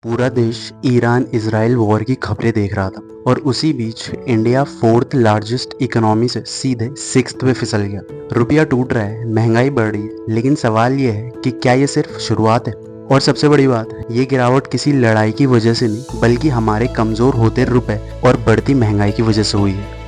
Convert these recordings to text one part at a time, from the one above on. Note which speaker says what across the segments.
Speaker 1: पूरा देश Iran Israel war की खबरें देख रहा था और उसी बीच इंडिया फोर्थ लार्जेस्ट इकोनॉमी से सीधे सिक्स्थ पे फिसल गया। रुपया टूट रहा है, महंगाई बढ़ रही है, लेकिन सवाल ये है कि क्या ये सिर्फ शुरुआत है। और सबसे बड़ी बात, ये गिरावट किसी लड़ाई की वजह से नहीं बल्कि हमारे कमजोर होते रुपए और बढ़ती महंगाई की वजह से हुई है।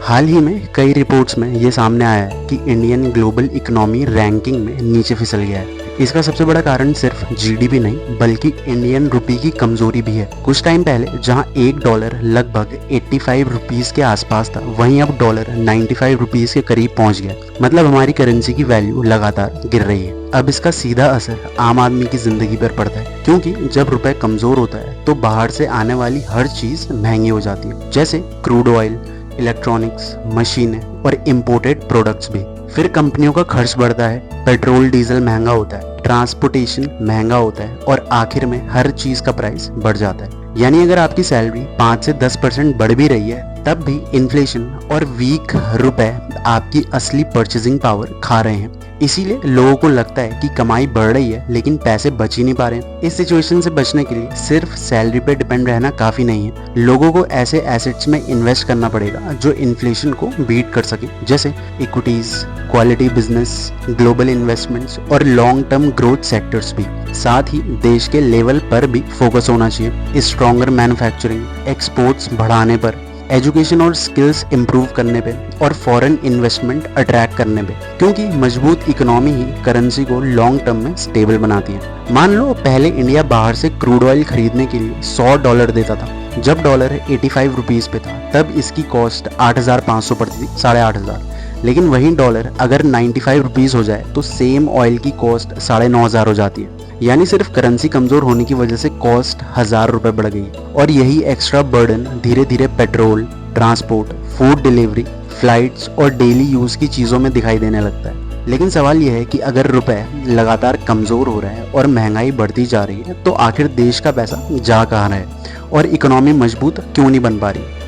Speaker 1: हाल ही में कई रिपोर्ट्स में ये सामने आया है कि इंडियन ग्लोबल इकोनॉमी रैंकिंग में नीचे फिसल गया है। इसका सबसे बड़ा कारण सिर्फ जीडीपी नहीं बल्कि इंडियन रुपी की कमजोरी भी है। कुछ टाइम पहले जहां $1 लगभग 85 रुपीस के आसपास था, वहीं अब डॉलर 95 रुपीस के करीब पहुंच गया। मतलब हमारी करेंसी की वैल्यू लगातार गिर रही है। अब इसका सीधा असर आम आदमी की जिंदगी पर पड़ता है, क्योंकि जब रुपए कमजोर होता है तो बाहर से आने वाली हर चीज महंगी हो जाती है, जैसे क्रूड ऑयल, इलेक्ट्रॉनिक्स, मशीनें और इम्पोर्टेड प्रोडक्ट्स भी। फिर कंपनियों का खर्च बढ़ता है, पेट्रोल डीजल महंगा होता है, ट्रांसपोर्टेशन महंगा होता है और आखिर में हर चीज का प्राइस बढ़ जाता है। यानी अगर आपकी सैलरी 5 से 10% बढ़ भी रही है, तब भी इन्फ्लेशन और वीक रुपए आपकी असली परचेजिंग पावर खा रहे हैं। इसीलिए लोगों को लगता है कि कमाई बढ़ रही है लेकिन पैसे बच ही नहीं पा रहे हैं। इस सिचुएशन से बचने के लिए सिर्फ सैलरी पे डिपेंड रहना काफी नहीं है। लोगों को ऐसे एसेट्स में इन्वेस्ट करना पड़ेगा जो इन्फ्लेशन को बीट कर सके, जैसे equities, quality business, global investments और लॉन्ग टर्म ग्रोथ सेक्टर्स भी। साथ ही देश के लेवल पर भी फोकस होना चाहिए, स्ट्रॉन्गर मैन्युफैक्चरिंग, एक्सपोर्ट्स बढ़ाने पर, एजुकेशन और स्किल्स इंप्रूव करने पे और फॉरेन इन्वेस्टमेंट अट्रैक्ट करने पे, क्योंकि मजबूत इकोनॉमी ही करेंसी को लॉन्ग टर्म में स्टेबल बनाती है। मान लो पहले इंडिया बाहर से क्रूड ऑयल खरीदने के लिए $100 देता था। जब डॉलर 85 रुपीस पे था तब इसकी कॉस्ट 8,500 पड़ती थी, 8,500। लेकिन वही डॉलर अगर 95 रुपीस हो जाए तो सेम ऑयल की कॉस्ट 9,500 हो जाती है। यानी सिर्फ करेंसी कमजोर होने की वजह से कॉस्ट 1,000 रुपए बढ़ गई। और यही एक्स्ट्रा बर्डन धीरे धीरे petrol, transport, food delivery, flights और डेली यूज की चीजों में दिखाई देने लगता है। लेकिन सवाल यह है कि अगर रुपए लगातार कमजोर हो रहा है और महंगाई बढ़ती जा रही है तो आखिर देश का पैसा जा कहाँ रहा है और इकोनॉमी मजबूत क्यों नहीं बन पा रही।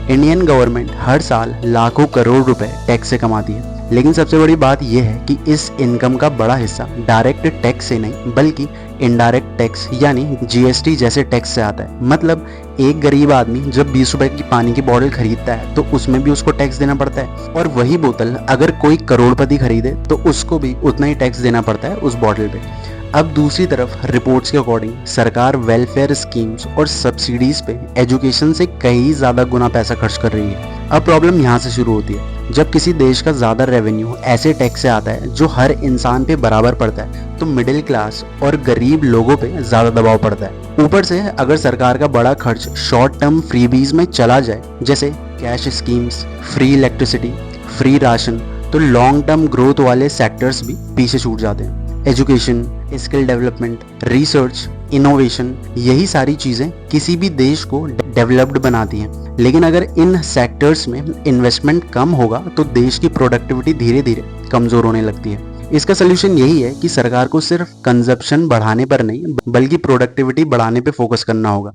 Speaker 1: इंडियन गवर्नमेंट हर साल लाखों करोड़ रुपए टैक्स से कमाती है, लेकिन सबसे बड़ी बात यह है कि इस इनकम का बड़ा हिस्सा डायरेक्ट टैक्स से नहीं बल्कि इनडायरेक्ट टैक्स यानी जीएसटी जैसे टैक्स से आता है। मतलब एक गरीब आदमी जब 20 रुपए की पानी की बोतल खरीदता है तो उसमें भी उसको टैक्स देना पड़ता है, और वही बोतल अगर कोई करोड़पति खरीदे तो उसको भी उतना ही टैक्स देना पड़ता है उस बोतल पे। अब दूसरी तरफ रिपोर्ट्स के अकॉर्डिंग सरकार वेलफेयर स्कीम्स और सब्सिडीज पे एजुकेशन से कई ज्यादा गुना पैसा खर्च कर रही है। अब प्रॉब्लम यहाँ से शुरू होती है। जब किसी देश का ज्यादा रेवेन्यू ऐसे टैक्स से आता है जो हर इंसान पे बराबर पड़ता है, तो मिडिल क्लास और गरीब लोगों पे ज्यादा दबाव पड़ता है। ऊपर से अगर सरकार का बड़ा खर्च शॉर्ट टर्म फ्रीबीज में चला जाए, जैसे cash schemes, free electricity, free ration, तो लॉन्ग टर्म ग्रोथ वाले सेक्टर्स भी पीछे छूट जाते हैं। Education, skill development, research, innovation, यही सारी चीजें किसी भी देश को डेवलप्ड बनाती हैं। लेकिन अगर इन सेक्टर्स में इन्वेस्टमेंट कम होगा तो देश की प्रोडक्टिविटी धीरे धीरे कमजोर होने लगती है। इसका सोल्यूशन यही है कि सरकार को सिर्फ कंजप्शन बढ़ाने पर नहीं बल्कि प्रोडक्टिविटी बढ़ाने पे फोकस करना होगा।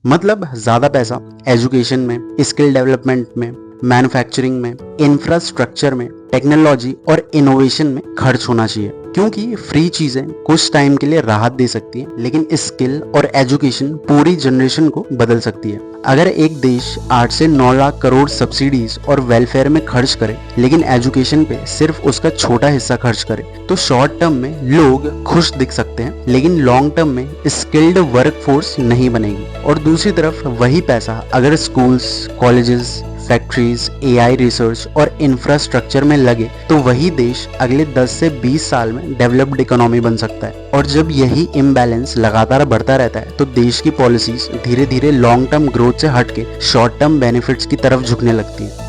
Speaker 1: मतलब ज्यादा पैसा एजुकेशन में, स्किल डेवलपमेंट में, मैन्युफैक्चरिंग में, इंफ्रास्ट्रक्चर में, टेक्नोलॉजी और इनोवेशन में खर्च होना चाहिए, क्योंकि फ्री चीजें कुछ टाइम के लिए राहत दे सकती हैं, लेकिन स्किल और एजुकेशन पूरी जनरेशन को बदल सकती है। अगर एक देश 8 से 9 लाख करोड़ सब्सिडीज और वेलफेयर में खर्च करे लेकिन एजुकेशन पे सिर्फ उसका छोटा हिस्सा खर्च करे, तो शॉर्ट टर्म में लोग खुश दिख सकते हैं लेकिन लॉन्ग टर्म में स्किल्ड वर्कफोर्स नहीं बनेगी। और दूसरी तरफ वही पैसा अगर schools, colleges, factories, AI research और इंफ्रास्ट्रक्चर में लगे तो वही देश अगले 10 से 20 साल में डेवलप्ड इकोनॉमी बन सकता है। और जब यही इम्बैलेंस लगातार बढ़ता रहता है तो देश की पॉलिसीज धीरे धीरे लॉन्ग टर्म ग्रोथ से हटके शॉर्ट टर्म बेनिफिट्स की तरफ झुकने लगती है।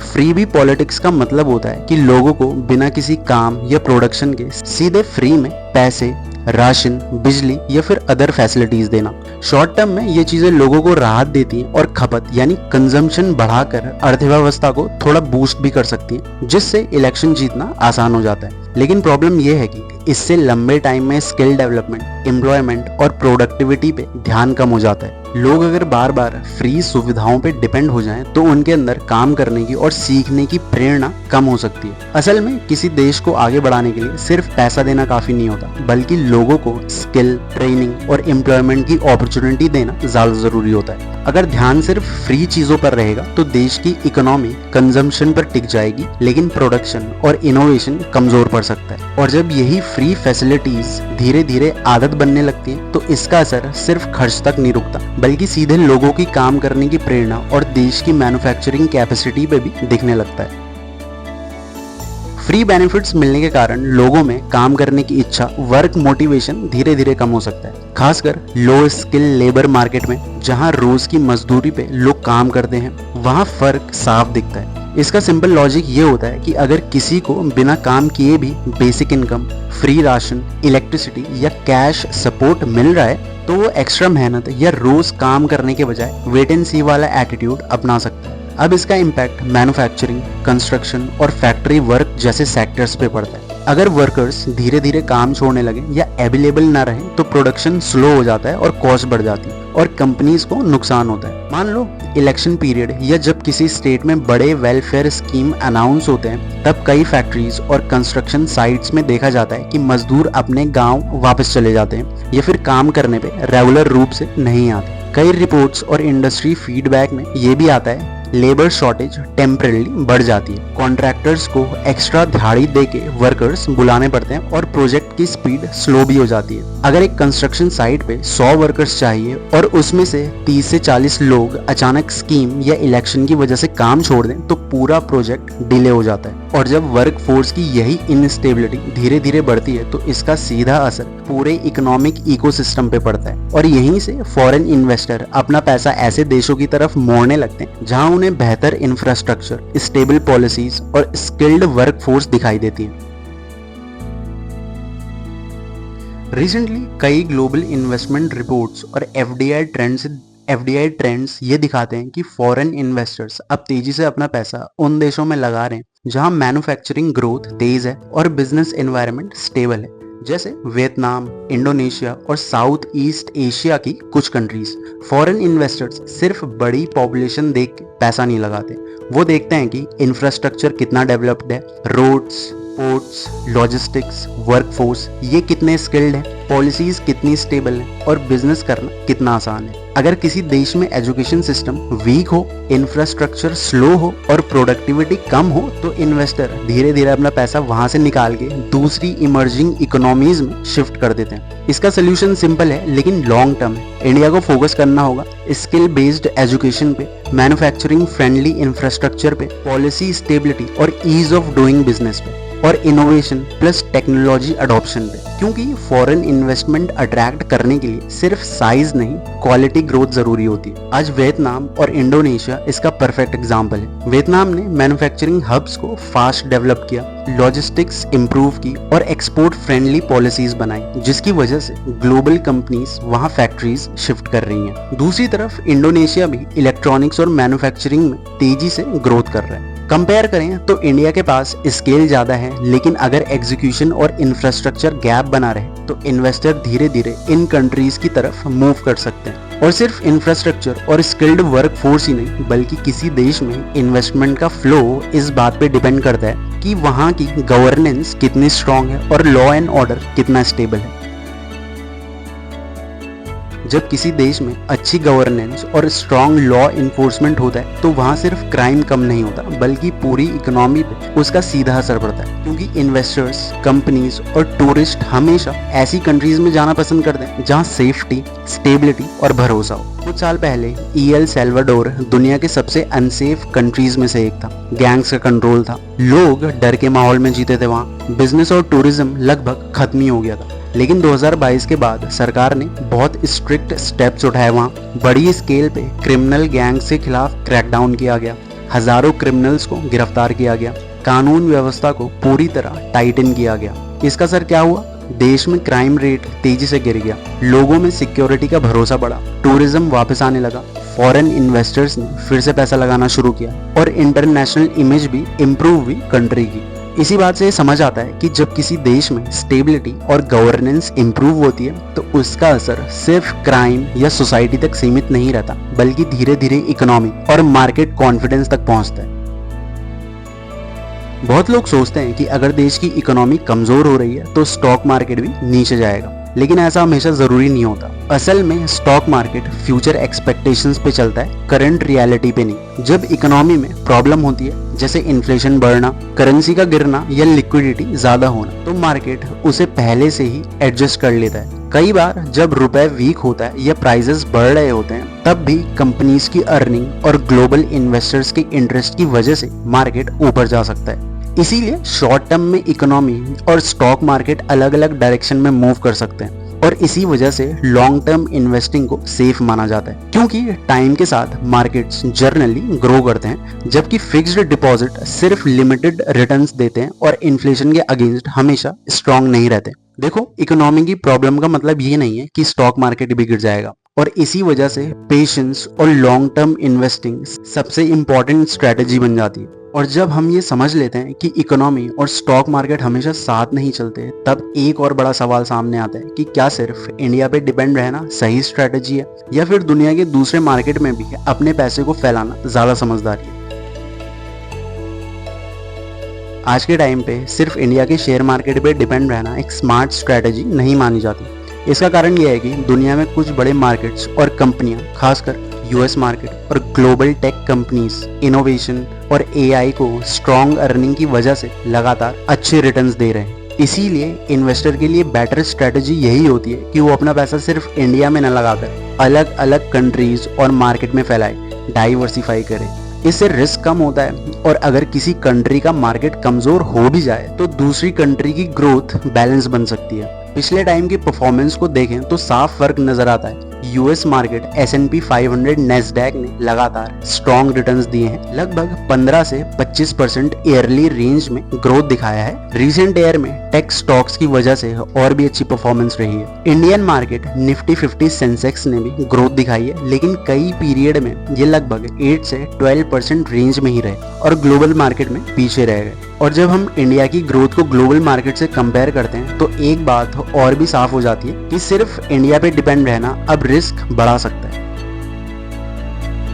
Speaker 1: फ्रीबी पॉलिटिक्स का मतलब होता है कि लोगों को बिना किसी काम या प्रोडक्शन के सीधे फ्री में पैसे, राशन, बिजली या फिर अदर फैसिलिटीज देना। शॉर्ट टर्म में ये चीजें लोगों को राहत देती हैं और खपत यानी कंजम्पशन बढ़ाकर अर्थव्यवस्था को थोड़ा बूस्ट भी कर सकती हैं, जिससे इलेक्शन जीतना आसान हो जाता है। लेकिन प्रॉब्लम यह है कि इससे लंबे टाइम में स्किल डेवलपमेंट, एम्प्लॉयमेंट और प्रोडक्टिविटी पे ध्यान कम हो जाता है। लोग अगर बार बार फ्री सुविधाओं पे डिपेंड हो जाएं तो उनके अंदर काम करने की और सीखने की प्रेरणा कम हो सकती है। असल में किसी देश को आगे बढ़ाने के लिए सिर्फ पैसा देना काफी नहीं होता, बल्कि लोगों को स्किल, ट्रेनिंग और एम्प्लॉयमेंट की अपॉर्चुनिटी देना ज्यादा जरूरी होता है। अगर ध्यान सिर्फ फ्री चीजों पर रहेगा तो देश की इकोनॉमी कंजम्पशन पर टिक जाएगी, लेकिन प्रोडक्शन और इनोवेशन कमजोर पड़ सकता है। और जब यही फ्री फैसिलिटीज धीरे धीरे आदत बनने लगती है तो इसका असर सिर्फ खर्च तक नहीं रुकता, बल्कि सीधे लोगों की काम करने की प्रेरणा और देश की मैन्युफैक्चरिंग कैपेसिटी पे भी दिखने लगता है। फ्री बेनिफिट्स मिलने के कारण लोगों में काम करने की इच्छा, वर्क मोटिवेशन धीरे धीरे कम हो सकता है, खासकर लो स्किल लेबर मार्केट में जहां रोज की मजदूरी पे लोग काम करते हैं। वहां फर्क साफ दिखता है। इसका सिंपल लॉजिक ये होता है कि अगर किसी को बिना काम किए भी basic income, free ration, electricity या कैश सपोर्ट मिल रहा है तो वो एक्स्ट्रा मेहनत या रोज काम करने के बजाय वेट एंड सी वाला एटीट्यूड अपना सकता है। अब इसका इम्पैक्ट मैन्युफैक्चरिंग, कंस्ट्रक्शन और फैक्ट्री वर्क जैसे सेक्टर्स पे पड़ता है। अगर वर्कर्स धीरे धीरे काम छोड़ने लगे या अवेलेबल ना रहे तो प्रोडक्शन स्लो हो जाता है और कॉस्ट बढ़ जाती है और कंपनीज को नुकसान होता है। मान लो इलेक्शन पीरियड या जब किसी स्टेट में बड़े वेलफेयर स्कीम अनाउंस होते हैं, तब कई फैक्ट्रीज और कंस्ट्रक्शन साइट्स में देखा जाता है कि मजदूर अपने गांव वापस चले जाते हैं या फिर काम करने पे रेगुलर रूप से नहीं आते। कई रिपोर्ट्स और इंडस्ट्री फीडबैक में ये भी आता है लेबर शॉर्टेज टेम्परेली बढ़ जाती है। कॉन्ट्रैक्टर्स को एक्स्ट्रा दिहाड़ी देके वर्कर्स बुलाने पड़ते हैं और प्रोजेक्ट की स्पीड स्लो भी हो जाती है। अगर एक कंस्ट्रक्शन साइट पे 100 वर्कर्स चाहिए और उसमें से 30 से 40 लोग अचानक स्कीम या इलेक्शन की वजह से काम छोड़ दें तो पूरा प्रोजेक्ट डिले हो जाता है। और जब वर्क फोर्स की यही इनस्टेबिलिटी धीरे धीरे बढ़ती है तो इसका सीधा असर पूरे इकोनॉमिक इकोसिस्टम पे पड़ता है और यहीं से फॉरेन इन्वेस्टर अपना पैसा ऐसे देशों की तरफ मोड़ने लगते हैं जहां उन्हें बेहतर इंफ्रास्ट्रक्चर, स्टेबल पॉलिसीज और स्किल्ड वर्कफोर्स दिखाई देती है। रिसेंटली कई ग्लोबल इन्वेस्टमेंट रिपोर्ट्स और एफडीआई ट्रेंड्स ये दिखाते हैं कि फॉरेन इन्वेस्टर्स अब तेजी से अपना पैसा उन देशों में लगा रहे हैं जहां मैन्युफैक्चरिंग ग्रोथ तेज है और बिजनेस एनवायरनमेंट स्टेबल है, जैसे वियतनाम, इंडोनेशिया और साउथ ईस्ट एशिया की कुछ कंट्रीज। फॉरेन इन्वेस्टर्स सिर्फ बड़ी पॉपुलेशन देख के पैसा नहीं लगाते, वो देखते हैं कि इंफ्रास्ट्रक्चर कितना डेवलप्ड है, रोड्स, पोर्ट्स, लॉजिस्टिक्स, वर्कफोर्स ये कितने स्किल्ड है, पॉलिसीज कितनी स्टेबल है और बिजनेस करना कितना आसान है। अगर किसी देश में एजुकेशन सिस्टम वीक हो, इंफ्रास्ट्रक्चर स्लो हो और प्रोडक्टिविटी कम हो तो इन्वेस्टर धीरे धीरे अपना पैसा वहां से निकाल के दूसरी इमर्जिंग इकोनॉमीज में शिफ्ट कर देते हैं। इसका सोल्यूशन सिंपल है लेकिन लॉन्ग टर्म है। इंडिया को फोकस करना होगा स्किल बेस्ड एजुकेशन पे, मैन्युफैक्चरिंग फ्रेंडली इंफ्रास्ट्रक्चर पे, पॉलिसी स्टेबिलिटी और ईज ऑफ डूइंग बिजनेस पे और इनोवेशन प्लस टेक्नोलॉजी अडॉप्शन पे, क्योंकि फॉरेन इन्वेस्टमेंट अट्रैक्ट करने के लिए सिर्फ साइज नहीं क्वालिटी ग्रोथ जरूरी होती है। आज वियतनाम और इंडोनेशिया इसका परफेक्ट एग्जांपल है। वियतनाम ने मैन्युफैक्चरिंग हब्स को फास्ट डेवलप किया, लॉजिस्टिक्स इंप्रूव की और एक्सपोर्ट फ्रेंडली पॉलिसीज बनाई, जिसकी वजह से ग्लोबल कंपनीज वहां फैक्ट्रीज शिफ्ट कर रही हैं। दूसरी तरफ इंडोनेशिया भी इलेक्ट्रॉनिक्स और मैन्युफैक्चरिंग में तेजी से ग्रोथ कर रहा है। कंपेयर करें तो इंडिया के पास स्केल ज्यादा है, लेकिन अगर एग्जीक्यूशन और इंफ्रास्ट्रक्चर गैप बना रहे तो इन्वेस्टर धीरे धीरे इन कंट्रीज की तरफ मूव कर सकते हैं। और सिर्फ इंफ्रास्ट्रक्चर और स्किल्ड वर्क फोर्स ही नहीं, बल्कि किसी देश में इन्वेस्टमेंट का फ्लो इस बात पे डिपेंड करता है कि वहाँ की गवर्नेंस कितनी स्ट्रांग है और लॉ एंड ऑर्डर कितना स्टेबल है। जब किसी देश में अच्छी गवर्नेंस और स्ट्रांग लॉ इन्फोर्समेंट होता है तो वहाँ सिर्फ क्राइम कम नहीं होता, बल्कि पूरी इकोनॉमी पे उसका सीधा असर पड़ता है, क्योंकि इन्वेस्टर्स, कंपनीज और टूरिस्ट हमेशा ऐसी कंट्रीज में जाना पसंद करते हैं जहाँ सेफ्टी, स्टेबिलिटी और भरोसा हो। कुछ साल पहले एल सल्वाडोर दुनिया के सबसे अनसेफ कंट्रीज में से एक था। गैंग्स का कंट्रोल था, लोग डर के माहौल में जीते थे, वहाँ बिजनेस और टूरिज्म लगभग खत्म ही हो गया था। लेकिन 2022 के बाद सरकार ने बहुत स्ट्रिक्ट स्टेप्स उठाए, वहाँ बड़ी स्केल पे क्रिमिनल गैंग्स के खिलाफ क्रैकडाउन किया गया, हजारों क्रिमिनल्स को गिरफ्तार किया गया, कानून व्यवस्था को पूरी तरह टाइटन किया गया। इसका असर क्या हुआ? देश में क्राइम रेट तेजी से गिर गया, लोगों में सिक्योरिटी का भरोसा बढ़ा, टूरिज्म वापस आने लगा, फॉरेन इन्वेस्टर्स ने फिर से पैसा लगाना शुरू किया और इंटरनेशनल इमेज भी इम्प्रूव हुई कंट्री की। इसी बात से समझ आता है कि जब किसी देश में स्टेबिलिटी और गवर्नेंस इंप्रूव होती है तो उसका असर सिर्फ क्राइम या सोसाइटी तक सीमित नहीं रहता, बल्कि धीरे धीरे इकोनॉमी और मार्केट कॉन्फिडेंस तक पहुंचता है। बहुत लोग सोचते हैं कि अगर देश की इकोनॉमी कमजोर हो रही है तो स्टॉक मार्केट भी नीचे जाएगा, लेकिन ऐसा हमेशा जरूरी नहीं होता। असल में स्टॉक मार्केट फ्यूचर एक्सपेक्टेशंस पे चलता है, करंट रियलिटी पे नहीं। जब इकोनॉमी में प्रॉब्लम होती है, जैसे इन्फ्लेशन बढ़ना, करेंसी का गिरना या लिक्विडिटी ज्यादा होना, तो मार्केट उसे पहले से ही एडजस्ट कर लेता है। कई बार जब रुपए वीक होता है या प्राइसेस बढ़ रहे होते हैं, तब भी कंपनीज की अर्निंग और ग्लोबल इन्वेस्टर्स के इंटरेस्ट की वजह से मार्केट ऊपर जा सकता है। इसीलिए शॉर्ट टर्म में इकोनॉमी और स्टॉक मार्केट अलग अलग डायरेक्शन में मूव कर सकते हैं, और इसी वजह से लॉन्ग टर्म इन्वेस्टिंग को सेफ माना जाता है, क्योंकि टाइम के साथ मार्केट्स जनरली ग्रो करते हैं, जबकि फिक्स्ड डिपॉजिट सिर्फ लिमिटेड रिटर्न्स देते हैं और इन्फ्लेशन के अगेंस्ट हमेशा स्ट्रांग नहीं रहते। देखो, इकोनॉमी की प्रॉब्लम का मतलब ये नहीं है कि स्टॉक मार्केट भी गिर जाएगा, और इसी वजह से पेशेंस और लॉन्ग टर्म इन्वेस्टिंग सबसे इंपॉर्टेंट स्ट्रेटेजी बन जाती है। और जब हम ये समझ लेते हैं कि इकोनॉमी और स्टॉक मार्केट हमेशा साथ नहीं चलते, तब एक और बड़ा सवाल सामने आता है कि क्या सिर्फ इंडिया पे डिपेंड रहना सही स्ट्रेटेजी है, या फिर दुनिया के दूसरे मार्केट में भी अपने पैसे को फैलाना ज्यादा समझदारी है। आज के टाइम पे सिर्फ इंडिया के शेयर मार्केट पे डिपेंड रहना एक स्मार्ट स्ट्रेटेजी नहीं मानी जाती। इसका कारण यह है कि दुनिया में कुछ बड़े मार्केट्स और कंपनियां, खासकर यूएस मार्केट और ग्लोबल टेक कंपनीज, इनोवेशन और एआई को स्ट्रॉन्ग अर्निंग की वजह से लगातार अच्छे रिटर्न्स दे रहे हैं। इसीलिए इन्वेस्टर के लिए बेटर स्ट्रेटेजी यही होती है कि वो अपना पैसा सिर्फ इंडिया में न लगाकर अलग अलग कंट्रीज और मार्केट में फैलाए, डाइवर्सिफाई करे। इससे रिस्क कम होता है, और अगर किसी कंट्री का मार्केट कमजोर हो भी जाए तो दूसरी कंट्री की ग्रोथ बैलेंस बन सकती है। पिछले टाइम की परफॉर्मेंस को देखें तो साफ फर्क नजर आता है। यूएस मार्केट S&P 500 नेस्डैक ने लगातार स्ट्रॉन्ग रिटर्न्स दिए हैं, लगभग 15 से 25% ईयरली रेंज में ग्रोथ दिखाया है। रीसेंट ईयर में टेक स्टॉक्स की वजह से और भी अच्छी परफॉर्मेंस रही है। इंडियन मार्केट निफ्टी 50 सेंसेक्स ने भी ग्रोथ दिखाई है, लेकिन कई पीरियड में ये लगभग 8 से 12% रेंज में ही रहे और ग्लोबल मार्केट में पीछे रह गए। और जब हम इंडिया की ग्रोथ को ग्लोबल मार्केट से कंपेयर करते हैं तो एक बात और भी साफ हो जाती है कि सिर्फ इंडिया पे डिपेंड रहना अब रिस्क बढ़ा सकता है।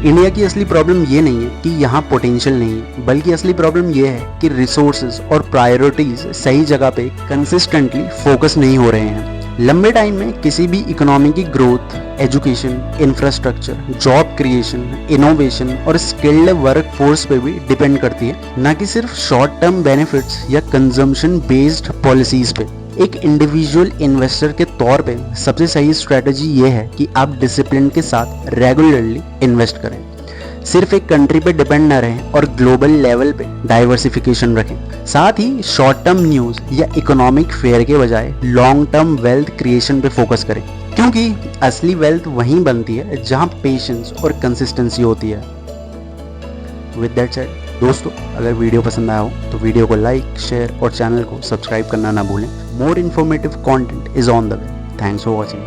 Speaker 1: इंडिया की असली प्रॉब्लम ये नहीं है कि यहाँ पोटेंशियल नहीं है, बल्कि असली प्रॉब्लम ये है कि रिसोर्सेज और प्रायोरिटीज सही जगह पे कंसिस्टेंटली फोकस नहीं हो रहे हैं। लंबे टाइम में किसी भी इकोनॉमी की growth education, infrastructure, job creation, innovation और स्किल्ड वर्क फोर्स पे भी डिपेंड करती है, न कि सिर्फ शॉर्ट टर्म बेनिफिट्स या कंजम्पशन बेस्ड पॉलिसीज पे। एक इंडिविजुअल इन्वेस्टर के तौर पे सबसे सही स्ट्रेटेजी ये है कि आप डिसिप्लिन के साथ रेगुलरली इन्वेस्ट करें, सिर्फ एक कंट्री पे डिपेंड न रहें और ग्लोबल लेवल पे डाइवर्सिफिकेशन रखें। साथ ही शॉर्ट टर्म न्यूज या इकोनॉमिक फेयर के बजाय लॉन्ग टर्म वेल्थ क्रिएशन पे फोकस करें, क्योंकि असली वेल्थ वहीं बनती है जहां पेशेंस और कंसिस्टेंसी होती है। विद दैट सेड, दोस्तों, अगर वीडियो पसंद आया हो तो वीडियो को लाइक, शेयर और चैनल को सब्सक्राइब करना ना भूलें। More informative content is on the way. Thanks for watching.